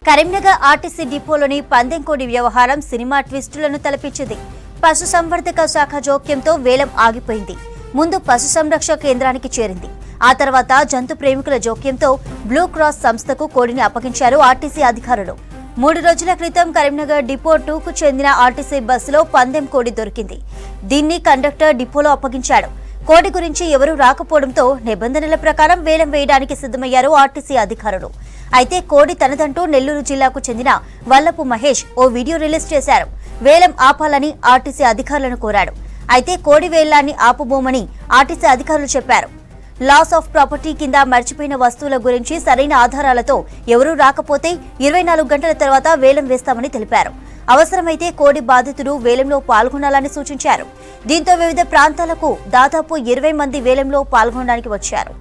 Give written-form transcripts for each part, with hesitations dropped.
Karimnagar RTC డిపోలోని పందెంకోడి వ్యవహారం cinema ట్విస్టులను తలపించింది. పశుసంవర్ధక శాఖ జోక్యంతో వేలం ఆగిపోయింది. ముందు పశు సంరక్షణ కేంద్రానికి చేరింది. ఆ తర్వాత జంతు ప్రేమికుల జోక్యంతో బ్లూ క్రాస్ సంస్థకు కోడిని అప్పగించారు ఆర్టీసీ అధికారులు. 3 రోజుల క్రితం కరీంనగర్ డిపో 2కు చెందిన ఆర్టీసీ బస్సులో పందెం కోడి దొరికింది. దీన్ని కండక్టర్ డిపోలో అప్పగించాడు. కోడి గురించి ఎవరూ రాకపోవడంతో నిబంధనల ప్రకారం వేలం వేయడానికి సిద్ధమయ్యారు ఆర్టీసీ అధికారులు. అయితే కోడి తనదంటూ నెల్లూరు జిల్లాకు చెందిన వల్లపు మహేష్ ఓ వీడియో రిలీజ్ చేశారు. వేలం ఆపాలని ఆర్టీసీ అధికారులను కోరాడు. అయితే కోడి వేలాన్ని ఆపుబోమని ఆర్టీసీ అధికారులు చెప్పారు. లాస్ ఆఫ్ ప్రాపర్టీ కింద మర్చిపోయిన వస్తువుల గురించి సరైన ఆధారాలతో ఎవరూ రాకపోతే 24 గంటల తర్వాత వేలం వేస్తామని తెలిపారు. అవసరమైతే కోడి బాధితులు వేలంలో పాల్గొనాలని సూచించారు. దీంతో వివిధ ప్రాంతాలకు దాదాపు 20 మంది వేలంలో పాల్గొనడానికి వచ్చారు.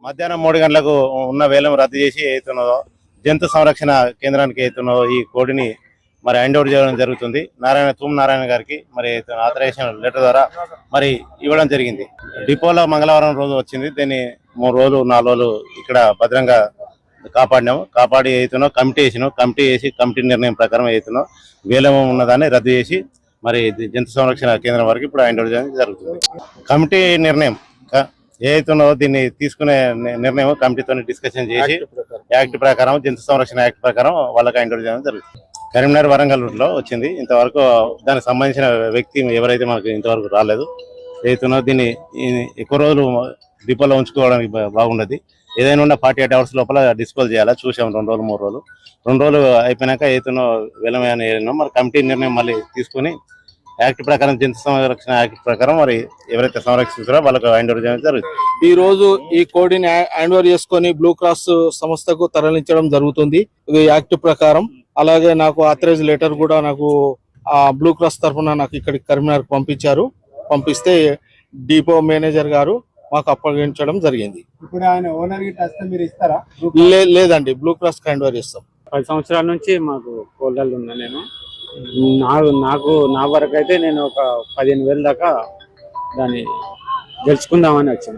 మధ్యాహ్నం 3 గంటలకు ఉన్న వేలం రద్దు చేసి ఏతున్నదో జంతు సంరక్షణ కేంద్రానికి ఏతున్నదో ఈ కోడిని మరి హ్యాండ్ ఓవర్ చేయడం జరుగుతుంది. నారాయణ గారికి మరి ఆథరైజేషన్ లెటర్ ద్వారా మరి ఇవ్వడం జరిగింది. డిపోలో మంగళవారం రోజు వచ్చింది. దీన్ని 3 రోజులు 4 రోజులు ఇక్కడ భద్రంగా కాపాడి అవుతున్నో కమిటీ వేసి కమిటీ నిర్ణయం ప్రకారం అవుతున్నో వేలం ఉన్నదాన్ని రద్దు చేసి మరి జంతు సంరక్షణ కేంద్రం వరకు ఇప్పుడు హ్యాండ్ ఓవర్ చేయడం జరుగుతుంది. కమిటీ నిర్ణయం ఏదైతుందో దీన్ని తీసుకునే నిర్ణయం కమిటీతో డిస్కషన్ చేసి యాక్ట్ ప్రకారం జంతు సంరక్షణ యాక్ట్ ప్రకారం వాళ్ళకి హ్యాండ్ ఓవర్ చేయడం జరుగుతుంది. కరీంనగర్ వరంగల్ రూట్లో వచ్చింది. ఇంతవరకు దానికి సంబంధించిన వ్యక్తి ఎవరైతే మనకు ఇంతవరకు రాలేదు. ఏదైతుందో దీన్ని ఎక్కువ రోజులు డిపోలో ఉంచుకోవడానికి బాగుండదు. ఏదైనా ఉన్న 48 అవర్స్ లోపల డిస్పోజ్ చేయాలా చూసాం. 2 రోజులు 3 రోజులు 2 రోజులు అయిపోయినాక ఏదైతున్నో వేలమని మరి కమిటీ నిర్ణయం మళ్ళీ తీసుకుని యాక్ట్ ప్రకారం జంతు సంరక్షణ యాక్ట్ ప్రకారం మరి ఎవరైతే సంరక్షిస్తారో వాళ్ళకు హ్యాండ్ ఓవర్ చేయడం జరుగుతుంది. ఈ రోజు ఈ కోడిని హ్యాండ్ ఓవర్ చేసుకొని బ్లూ క్రాస్ సంస్థకు తరలించడం జరుగుతుంది. ఇది యాక్ట్ ప్రకారం. అలాగే నాకు ఆథరైజ్ లెటర్ కూడా నాకు ఆ బ్లూ క్రాస్ తరఫున నాకు ఇక్కడికి కరీంనగర్ పంపిస్తే డిపో మేనేజర్ గారు మాకు అప్పగించడం జరిగింది. ఇప్పుడు ఆయన ఓనర్ కి వస్తే మీరు ఇస్తారా? లేదండి, బ్లూ క్రాస్ హ్యాండ్ ఓవర్ చేస్తాం. 10 సంవత్సరాల నుంచి మాకు కోళ్ళల్లో ఉన్నా నేను. నా వరకు అయితే నేను ఒక 15,000 దాకా దాన్ని గెలుచుకుందామని వచ్చిన.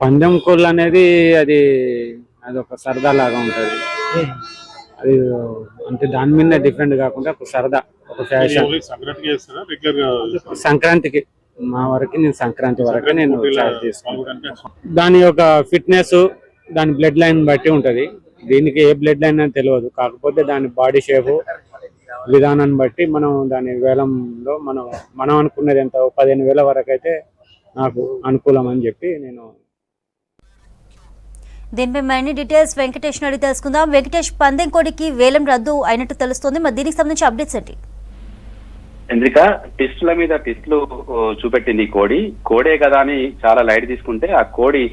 పందెం కోళ్ళు అనేది అది ఒక సరదా లాగా ఉంటుంది. అది అంటే దాని మీద డిఫరెంట్ కాకుండా ఒక సరదా, ఒక ఫ్యాషన్. సంక్రాంతికి మా వరకు నేను సంక్రాంతి వరకు నేను చార్జ్ చేసుకుంటాను. దాని యొక్క ఫిట్నెస్ దాని బ్లడ్ లైన్ బట్టి ఉంటది. దీనికి ఏ బ్లడ్ లైన్ అని తెలియదు. కాకపోతే దాని బాడీ షేప్ విధానాన్ని బట్టి మనం దాని వేలంలో మనం అనుకున్నది ఎంత 15,000 వరకు అయితే నాకు అనుకూలం అని చెప్పి నేను. దీనిపై మరిన్ని డీటెయిల్స్ వెంకటేష్ అడిగి తెలుసుకుందాం. వెంకటేష్, పందెం కోడికి వేలం రద్దు అయినట్టు తెలుస్తోంది. మరి దీనికి సంబంధించి అప్డేట్స్ ఏంటి? చంద్రిక, టెస్టుల మీద టెస్టులు చూపెట్టింది కోడే కదా అని చాలా లైట్ తీసుకుంటే ఆ కోడి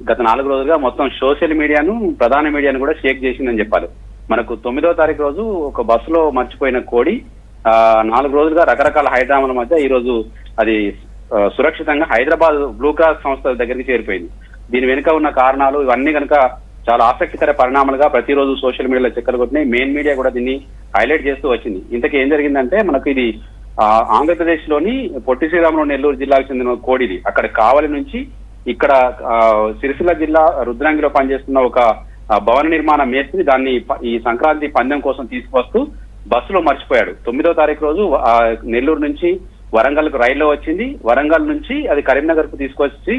గత 4 రోజులుగా మొత్తం సోషల్ మీడియాను, ప్రధాన మీడియాను కూడా షేక్ చేసిందని చెప్పాలి. మనకు 9వ తారీఖు రోజు ఒక బస్సులో మర్చిపోయిన కోడి 4 రోజులుగా రకరకాల హైడ్రామాల మధ్య ఈ రోజు అది సురక్షితంగా హైదరాబాద్ బ్లూ క్రాస్ సంస్థ దగ్గరికి చేరిపోయింది. దీని వెనుక ఉన్న కారణాలు ఇవన్నీ కనుక చాలా ఆసక్తికర పరిణామాలుగా ప్రతిరోజు సోషల్ మీడియాలో చక్కర్లు కొట్టినాయి. మెయిన్ మీడియా కూడా దీన్ని హైలైట్ చేస్తూ వచ్చింది. ఇంతకీ ఏం జరిగిందంటే మనకు ఇది ఆంధ్రప్రదేశ్ లోని పొట్టి శ్రీరాములు నెల్లూరు జిల్లాకు చెందిన కోడిది. అక్కడ కావలి నుంచి ఇక్కడ సిరిసిల్ల జిల్లా రుద్రాంగిలో పనిచేస్తున్న ఒక భవన నిర్మాణ మేస్త్రి దాన్ని ఈ సంక్రాంతి పందెం కోసం తీసుకువస్తూ బస్సులో మర్చిపోయాడు. 9వ తారీఖు రోజు నెల్లూరు నుంచి వరంగల్ కు రైల్లో వచ్చింది. వరంగల్ నుంచి అది కరీంనగర్ కు తీసుకొచ్చి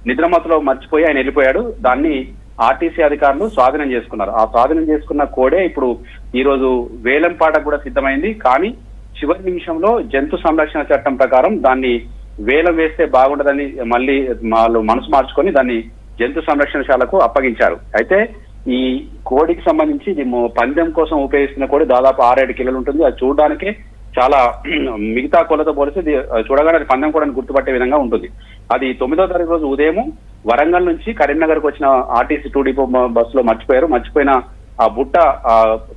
నిద్రమత్తులో మర్చిపోయి ఆయన వెళ్ళిపోయాడు. దాన్ని ఆర్టీసీ అధికారులు స్వాధీనం చేసుకున్నారు. ఆ స్వాధీనం చేసుకున్న కోడే ఇప్పుడు ఈ రోజు వేలం పాటకు కూడా సిద్ధమైంది. కానీ చివరి నిమిషంలో జంతు సంరక్షణ చట్టం ప్రకారం దాన్ని వేలం వేస్తే బాగుండదని మళ్ళీ వాళ్ళు మనసు మార్చుకొని దాన్ని జంతు సంరక్షణశాలకు అప్పగించారు. అయితే ఈ కోడికి సంబంధించి పందెం కోసం ఉపయోగిస్తున్న కోడి దాదాపు 6-7 కిలోలు ఉంటుంది. అది చూడడానికే చాలా మిగతా కోళ్ళతో పోలిస్తే చూడగానే అది పందెం కోడని గుర్తుపట్టే విధంగా ఉంటుంది. అది 9వ తారీఖు రోజు ఉదయం వరంగల్ నుంచి కరీంనగర్ కు వచ్చిన ఆర్టీసీ 2 డిపో బస్సులో మర్చిపోయిన ఆ బుట్ట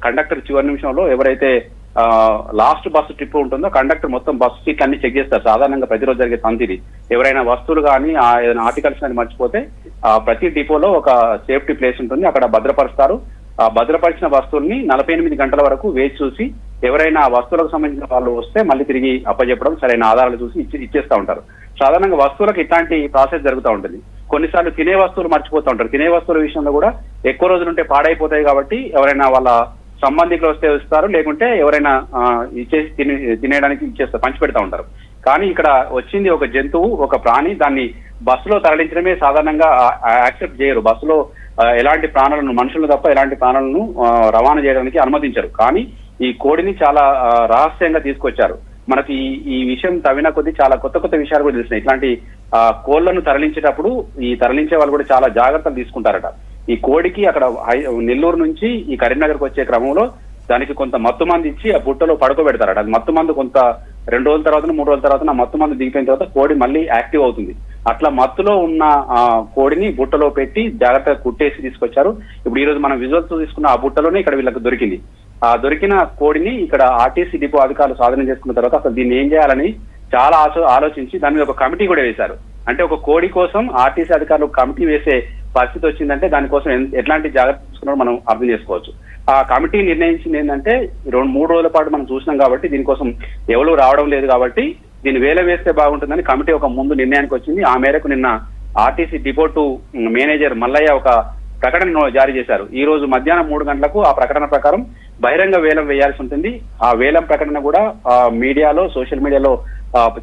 కండక్టర్ చివరి నిమిషంలో ఎవరైతే లాస్ట్ బస్సు ట్రిప్ ఉంటుందో కండక్టర్ మొత్తం బస్సు సీట్లు అన్ని చెక్ చేస్తారు. సాధారణంగా ప్రతిరోజు జరిగే తంతిది. ఎవరైనా వస్తువులు కానీ ఏదైనా ఆర్టికల్స్ కానీ మర్చిపోతే ప్రతి డిపోలో ఒక సేఫ్టీ ప్లేస్ ఉంటుంది, అక్కడ భద్రపరుస్తారు. ఆ భద్రపరిచిన వస్తువుల్ని 48 గంటల వరకు వేచి చూసి ఎవరైనా ఆ వస్తువులకు సంబంధించిన వాళ్ళు వస్తే మళ్ళీ తిరిగి అప్పచెప్పడం, సరైన ఆధారాలు చూసి ఇచ్చేస్తా ఉంటారు. సాధారణంగా వస్తువులకు ఇట్లాంటి ప్రాసెస్ జరుగుతూ ఉంటుంది. కొన్నిసార్లు తినే వస్తువులు మర్చిపోతూ ఉంటారు. తినే వస్తువుల విషయంలో కూడా ఎక్కువ రోజులు ఉంటే పాడైపోతాయి కాబట్టి ఎవరైనా వాళ్ళ సంబంధికులు వస్తే ఇస్తారు, లేకుంటే ఎవరైనా ఇచ్చేసి తినేయడానికి ఇచ్చేస్తారు, పంచి పెడతా ఉంటారు. కానీ ఇక్కడ వచ్చింది ఒక జంతువు, ఒక ప్రాణి, దాన్ని బస్సులో తరలించడమే సాధారణంగా యాక్సెప్ట్ చేయరు. బస్సులో ఎలాంటి ప్రాణులను, మనుషులు తప్ప ఎలాంటి ప్రాణులను రవాణా చేయడానికి అనుమతించరు. కానీ ఈ కోడిని చాలా రహస్యంగా తీసుకొచ్చారు. మనకి ఈ విషయం తవ్విన కొద్దీ చాలా కొత్త కొత్త విషయాలు కూడా తెలిసినాయి. ఇట్లాంటి కోళ్లను తరలించేటప్పుడు ఈ తరలించే వాళ్ళు కూడా చాలా జాగ్రత్తలు తీసుకుంటారట. ఈ కోడికి అక్కడ నెల్లూరు నుంచి ఈ కరీంనగర్కి వచ్చే క్రమంలో దానికి కొంత మత్తు మందు ఇచ్చి ఆ బుట్టలో పడుకోబెడతారట. అది మత్తు మందు కొంత 2 రోజుల తర్వాత 3 రోజుల తర్వాత ఆ మత్తు మందు దిగిపోయిన తర్వాత కోడి మళ్ళీ యాక్టివ్ అవుతుంది. అట్లా మత్తులో ఉన్న కోడిని బుట్టలో పెట్టి జాగ్రత్తగా కుట్టేసి తీసుకొచ్చారు. ఇప్పుడు ఈ రోజు మనం విజువల్స్ తీసుకున్న ఆ బుట్టలోనే ఇక్కడ వీళ్ళకి దొరికింది. ఆ దొరికిన కోడిని ఇక్కడ ఆర్టీసీ డిపో అధికారులు సాధన చేసుకున్న తర్వాత అసలు దీన్ని ఏం చేయాలని చాలా ఆలోచించి దాని మీద ఒక కమిటీ కూడా వేశారు. అంటే ఒక కోడి కోసం ఆర్టీసీ అధికారులు కమిటీ వేసే పరిస్థితి వచ్చిందంటే దానికోసం ఎట్లాంటి జాగ్రత్త తీసుకున్నారో మనం అర్థం చేసుకోవచ్చు. ఆ కమిటీ నిర్ణయించింది ఏంటంటే 2-3 రోజుల పాటు మనం చూసినాం కాబట్టి దీనికోసం ఎవరు రావడం లేదు కాబట్టి దీన్ని వేస్తే బాగుంటుందని కమిటీ ఒక ముందు నిర్ణయానికి వచ్చింది. ఆ మేరకు నిన్న ఆర్టీసీ డిపో 2 మేనేజర్ మల్లయ్య ఒక ప్రకటన జారీ చేశారు. ఈ రోజు మధ్యాహ్నం 3 గంటలకు ఆ ప్రకటన ప్రకారం బహిరంగ వేలం వేయాల్సి ఉంటుంది. ఆ వేలం ప్రకటన కూడా మీడియాలో, సోషల్ మీడియాలో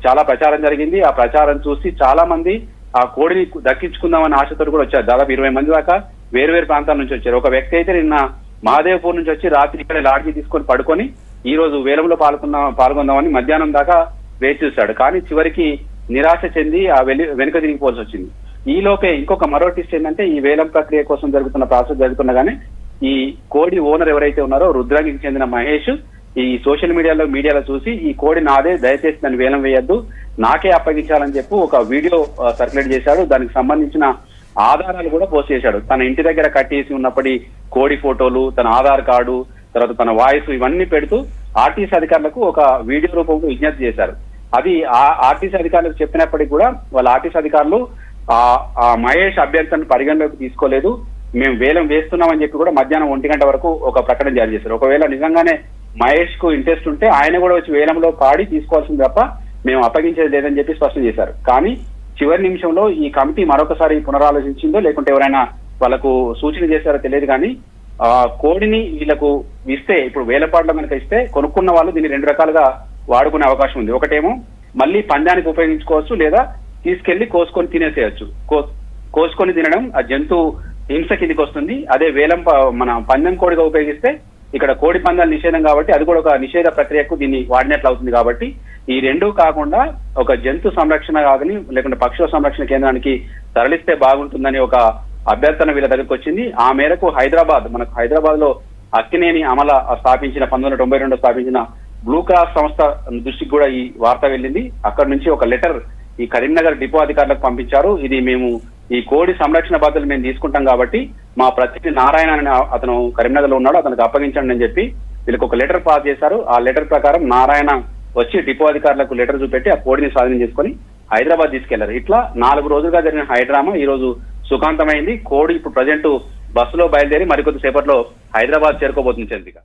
చాలా ప్రచారం జరిగింది. ఆ ప్రచారం చూసి చాలా మంది ఆ కోడిని దక్కించుకుందామని ఆశతో కూడా వచ్చారు. దాదాపు 20 మంది దాకా వేరు ప్రాంతాల నుంచి వచ్చారు. ఒక వ్యక్తి అయితే నిన్న మహాదేవ్పూర్ నుంచి వచ్చి రాత్రి ఇక్కడ లాడ్జి తీసుకొని పడుకొని ఈ రోజు వేలంలో పాల్గొందామని మధ్యాహ్నం దాకా వేచి చూశాడు. కానీ చివరికి నిరాశ చెంది వెనుక తిరిగిపోవాల్సి వచ్చింది. ఈ లోపే ఇంకొక మరో ట్విస్ట్ ఏంటంటే ఈ వేలం ప్రక్రియ కోసం జరుగుతున్న ప్రాసెస్ జరుగుతుండగానే ఈ కోడి ఓనర్ ఎవరైతే ఉన్నారో రుద్రాంగికి చెందిన మహేష్ ఈ సోషల్ మీడియాలో చూసి ఈ కోడి నాదే, దయచేసి దాన్ని వేలం వేయద్దు, నాకే అప్పగించాలని చెప్పి ఒక వీడియో సర్క్యులేట్ చేశాడు. దానికి సంబంధించిన ఆధారాలు కూడా పోస్ట్ చేశాడు. తన ఇంటి దగ్గర కట్టేసి ఉన్నప్పటి కోడి ఫోటోలు, తన ఆధార్ కార్డు, తర్వాత తన వాయిస్ ఇవన్నీ పెడుతూ ఆర్టీసీ అధికారులకు ఒక వీడియో రూపంలో విజ్ఞప్తి చేశారు. అది ఆర్టీసీ అధికారులకు చెప్పినప్పటికీ కూడా వాళ్ళ ఆర్టీసీ అధికారులు ఆ మహేష్ అభ్యర్థిని పరిగణలోకి తీసుకోలేదు. మేము వేలం వేస్తున్నామని చెప్పి కూడా మధ్యాహ్నం 1 గంట వరకు ఒక ప్రకటన జారీ చేశారు. ఒకవేళ నిజంగానే మహేష్ కు ఇంట్రెస్ట్ ఉంటే ఆయన కూడా వచ్చి వేలంలో పాడి తీసుకోవాల్సింది తప్ప మేము అప్పగించేది లేదని చెప్పి స్పష్టం చేశారు. కానీ చివరి నిమిషంలో ఈ కమిటీ మరొకసారి పునరాలోచించిందో లేకుంటే ఎవరైనా వాళ్ళకు సూచన చేశారో తెలియదు. కానీ కోడిని వీళ్ళకు ఇస్తే, ఇప్పుడు వేలపాటలో కనుక ఇస్తే కొనుక్కున్న వాళ్ళు దీన్ని 2 రకాలుగా వాడుకునే అవకాశం ఉంది. ఒకటేమో మళ్ళీ పందానికి ఉపయోగించుకోవచ్చు, లేదా తీసుకెళ్లి కోసుకొని తినేసేయచ్చు. కోసుకొని తినడం ఆ జంతువు హింస కిందికి వస్తుంది. అదే మన పందెం కోడిగా ఉపయోగిస్తే ఇక్కడ కోడి పందాలు నిషేధం కాబట్టి అది కూడా ఒక నిషేధ ప్రక్రియకు దీన్ని వాడినట్లు అవుతుంది. కాబట్టి ఈ 2 కాకుండా ఒక జంతు సంరక్షణ కానీ లేకుంటే పక్షుల సంరక్షణ కేంద్రానికి తరలిస్తే బాగుంటుందని ఒక అభ్యర్థన వీళ్ళ దగ్గరకు వచ్చింది. ఆ మేరకు హైదరాబాద్ లో అక్కినేని అమల స్థాపించిన 1992 స్థాపించిన బ్లూ క్రాస్ సంస్థ దృష్టికి కూడా ఈ వార్త వెళ్ళింది. అక్కడ నుంచి ఒక లెటర్ ఈ కరీంనగర్ డిపో అధికారులకు పంపించారు. ఇది మేము ఈ కోడి సంరక్షణ బాధ్యతలు మేము తీసుకుంటాం కాబట్టి మా ప్రతినిధి నారాయణ అని అతను కరీంనగర్ లో ఉన్నాడు, అతనికి అప్పగించండి అని చెప్పి వీళ్ళకి ఒక లెటర్ పాస్ చేశారు. ఆ లెటర్ ప్రకారం నారాయణ వచ్చి డిపో అధికారులకు లెటర్ చూపెట్టి ఆ కోడిని స్వాధీనం చేసుకొని హైదరాబాద్ తీసుకెళ్లారు. ఇట్లా 4 రోజులుగా జరిగిన హైడ్రామా ఈ రోజు సుఖాంతమైంది. కోడి ఇప్పుడు ప్రజెంట్ బస్సులో బయలుదేరి మరికొద్ది సేపట్లో హైదరాబాద్ చేరుకోబోతుంది. చంద్రిక.